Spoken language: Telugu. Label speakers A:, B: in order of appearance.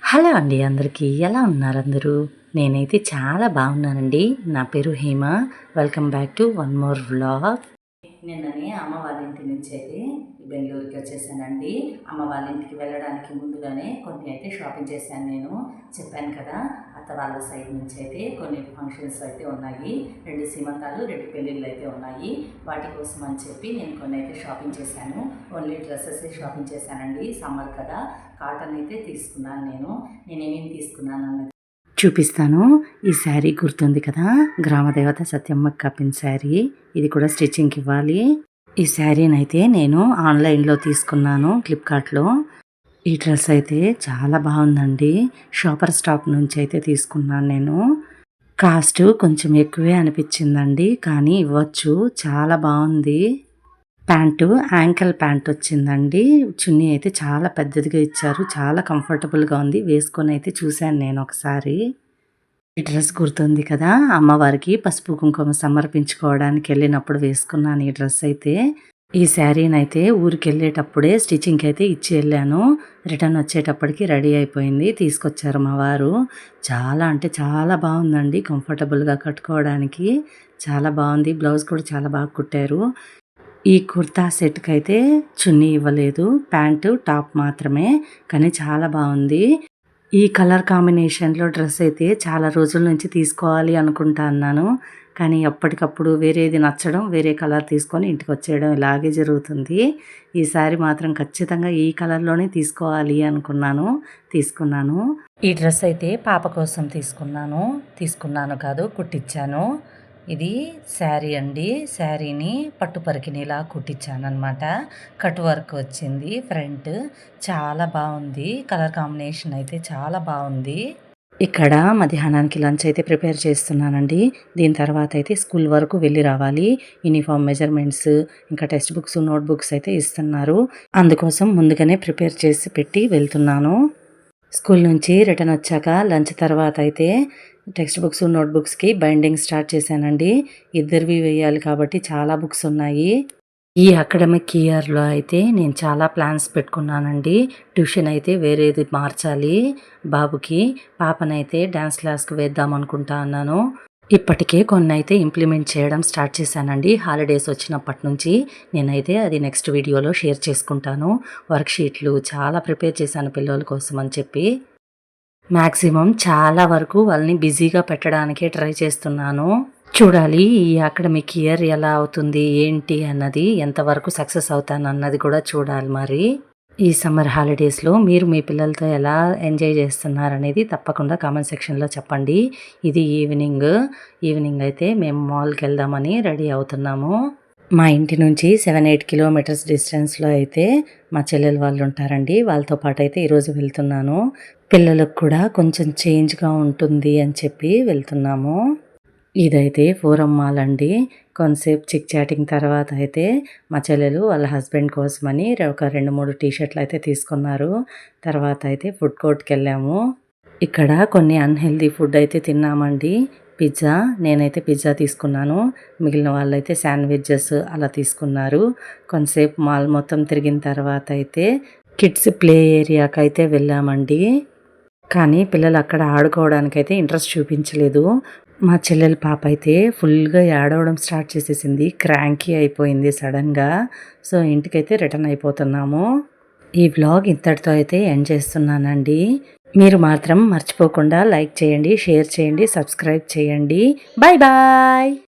A: హలో అండి, అందరికీ ఎలా ఉన్నారు అందరూ? నేనైతే చాలా బాగున్నానండి. నా పేరు Hema. Welcome back to one more vlog. నిన్ననే అమ్మ వాళ్ళ ఇంటి నుంచి అయితే బెంగళూరుకి వచ్చేసానండి. అమ్మ వాళ్ళ ఇంటికి వెళ్ళడానికి ముందుగానే కొన్ని అయితే షాపింగ్ చేశాను. నేను చెప్పాను కదా, అత్త వాళ్ళ సైడ్ నుంచి అయితే కొన్ని ఫంక్షన్స్ అయితే ఉన్నాయి. 2 సీమంతాలు 2 పెళ్ళిళ్ళు అయితే ఉన్నాయి. వాటి కోసం అని చెప్పి నేను కొన్ని అయితే షాపింగ్ చేశాను. ఓన్లీ డ్రెస్సెస్ షాపింగ్ చేశానండి. సమ్మర్ కదా, కాటన్ అయితే తీసుకున్నాను. నేనేమేమి తీసుకున్నాను అన్నది చూపిస్తాను. ఈ శారీ గుర్తుంది కదా, గ్రామదేవత సత్యమ్మకి కప్పిన శారీ. ఇది కూడా స్టిచ్చింగ్కి ఇవ్వాలి. ఈ శారీని అయితే నేను ఆన్లైన్లో తీసుకున్నాను, ఫ్లిప్కార్ట్లో. ఈ డ్రెస్ అయితే చాలా బాగుందండి. షాపర్ స్టాప్ నుంచి అయితే తీసుకున్నాను నేను. కాస్ట్ కొంచెం ఎక్కువే అనిపించిందండి, కానీ ఇవ్వచ్చు. చాలా బాగుంది. ప్యాంటు యాంకిల్ ప్యాంట్ వచ్చిందండి. చున్నీ అయితే చాలా పెద్దదిగా ఇచ్చారు. చాలా కంఫర్టబుల్గా ఉంది. వేసుకొని అయితే చూశాను నేను ఒకసారి. ఈ డ్రెస్ గుర్తుంది కదా, అమ్మవారికి పసుపు కుంకుమ సమర్పించుకోవడానికి వెళ్ళినప్పుడు వేసుకున్నాను ఈ డ్రెస్ అయితే. ఈ శారీని అయితే ఊరికి వెళ్ళేటప్పుడే స్టిచ్చింగ్కి అయితే ఇచ్చి వెళ్ళాను. రిటర్న్ వచ్చేటప్పటికి రెడీ అయిపోయింది. తీసుకొచ్చారు మా వారు. చాలా అంటే చాలా బాగుందండి. కంఫర్టబుల్గా కట్టుకోవడానికి చాలా బాగుంది. బ్లౌజ్ కూడా చాలా బాగా కుట్టారు. ఈ కుర్తా సెట్కి అయితే చున్నీ ఇవ్వలేదు, ప్యాంటు టాప్ మాత్రమే. కానీ చాలా బాగుంది. ఈ కలర్ కాంబినేషన్లో డ్రెస్ అయితే చాలా రోజుల నుంచి తీసుకోవాలి అనుకుంటా అన్నాను. కానీ ఎప్పటికప్పుడు వేరేది నచ్చడం, వేరే కలర్ తీసుకొని ఇంటికి వచ్చేయడం ఇలాగే జరుగుతుంది. ఈసారి మాత్రం ఖచ్చితంగా ఈ కలర్లోనే తీసుకోవాలి అనుకున్నాను, తీసుకున్నాను. ఈ డ్రెస్ అయితే పాప కోసం తీసుకున్నాను కాదు, కుట్టించాను. ఇది శారీ అండి. శారీని పట్టు పరికిణిలా కుట్టించానమాట. కట్ వర్క్ వచ్చింది ఫ్రంట్. చాలా బాగుంది. కలర్ కాంబినేషన్ అయితే చాలా బాగుంది. ఇక్కడ మధ్యాహ్నానికి లంచ్ అయితే ప్రిపేర్ చేస్తున్నానండి. దీని తర్వాత అయితే స్కూల్ వరకు వెళ్ళి రావాలి. యూనిఫామ్ మెజర్మెంట్స్, ఇంకా టెక్స్ట్ బుక్స్, నోట్ బుక్స్ అయితే ఇస్తున్నారు. అందుకోసం ముందుగానే ప్రిపేర్ చేసి పెట్టి వెళ్తున్నాను. స్కూల్ నుంచి రిటర్న్ వచ్చాక లంచ్ తర్వాత అయితే టెక్స్ట్ బుక్స్, నోట్ బుక్స్కి బైండింగ్ స్టార్ట్ చేశానండి. ఇద్దరివి వేయాలి కాబట్టి చాలా బుక్స్ ఉన్నాయి. ఈ అకాడమిక్ ఇయర్లో అయితే నేను చాలా ప్లాన్స్ పెట్టుకున్నానండి. ట్యూషన్ అయితే వేరేది మార్చాలి బాబుకి. పాపనైతే డ్యాన్స్ క్లాస్కి వేద్దాం అనుకుంటా అన్నాను. ఇప్పటికే కొన్ని అయితే ఇంప్లిమెంట్ చేయడం స్టార్ట్ చేశానండి. హాలిడేస్ వచ్చినప్పటి నుంచి నేనైతే అది నెక్స్ట్ వీడియోలో షేర్ చేసుకుంటాను. వర్క్షీట్లు చాలా ప్రిపేర్ చేశాను పిల్లల కోసం అని చెప్పి. మ్యాక్సిమం చాలా వరకు వాళ్ళని బిజీగా పెట్టడానికే ట్రై చేస్తున్నాను. చూడాలి ఈ అకాడమిక్ ఇయర్ ఎలా అవుతుంది ఏంటి అన్నది, ఎంతవరకు సక్సెస్ అవుతాను అన్నది కూడా చూడాలి. మరి ఈ సమ్మర్ హాలిడేస్లో మీరు మీ పిల్లలతో ఎలా ఎంజాయ్ చేస్తున్నారనేది తప్పకుండా కామెంట్ సెక్షన్లో చెప్పండి. ఇది ఈవినింగ్ అయితే మేము మాల్కి వెళ్దామని రెడీ అవుతున్నాము. మా ఇంటి నుంచి 7-8 కిలోమీటర్స్ డిస్టెన్స్లో అయితే మా చెల్లెలు వాళ్ళు ఉంటారండి. వాళ్ళతో పాటు అయితే ఈరోజు వెళ్తున్నాను. పిల్లలకు కూడా కొంచెం చేంజ్గా ఉంటుంది అని చెప్పి వెళ్తున్నాము. ఇదైతే ఫోరం మాల్ అండి. కొంతసేపు చిక్ చాటింగ్ తర్వాత అయితే మా చెల్లెలు వాళ్ళ హస్బెండ్ కోసమని ఒక 2-3 టీషర్ట్లు అయితే తీసుకున్నారు. తర్వాత అయితే ఫుడ్ కోర్ట్కి వెళ్ళాము. ఇక్కడ కొన్ని అన్హెల్దీ ఫుడ్ అయితే తిన్నామండి. పిజ్జా, నేనైతే పిజ్జా తీసుకున్నాను. మిగిలిన వాళ్ళైతే శాండ్విచెస్ అలా తీసుకున్నారు. కొంతసేపు మాల్ మొత్తం తిరిగిన తర్వాత అయితే కిడ్స్ ప్లే ఏరియాకి అయితే వెళ్ళామండి. కానీ పిల్లలు అక్కడ ఆడుకోవడానికైతే ఇంట్రెస్ట్ చూపించలేదు. మా చెల్లెల పాప అయితే ఫుల్గా ఏడవడం స్టార్ట్ చేసేసింది. క్రాంకీ అయిపోయింది సడన్గా. సో ఇంటికైతే రిటర్న్ అయిపోతున్నాము. ఈ వ్లాగ్ ఇంతటితో అయితే ఎండ్ చేస్తున్నానండి. మీరు మాత్రం మర్చిపోకుండా లైక్ చేయండి, షేర్ చేయండి, సబ్స్క్రైబ్ చేయండి. Bye bye.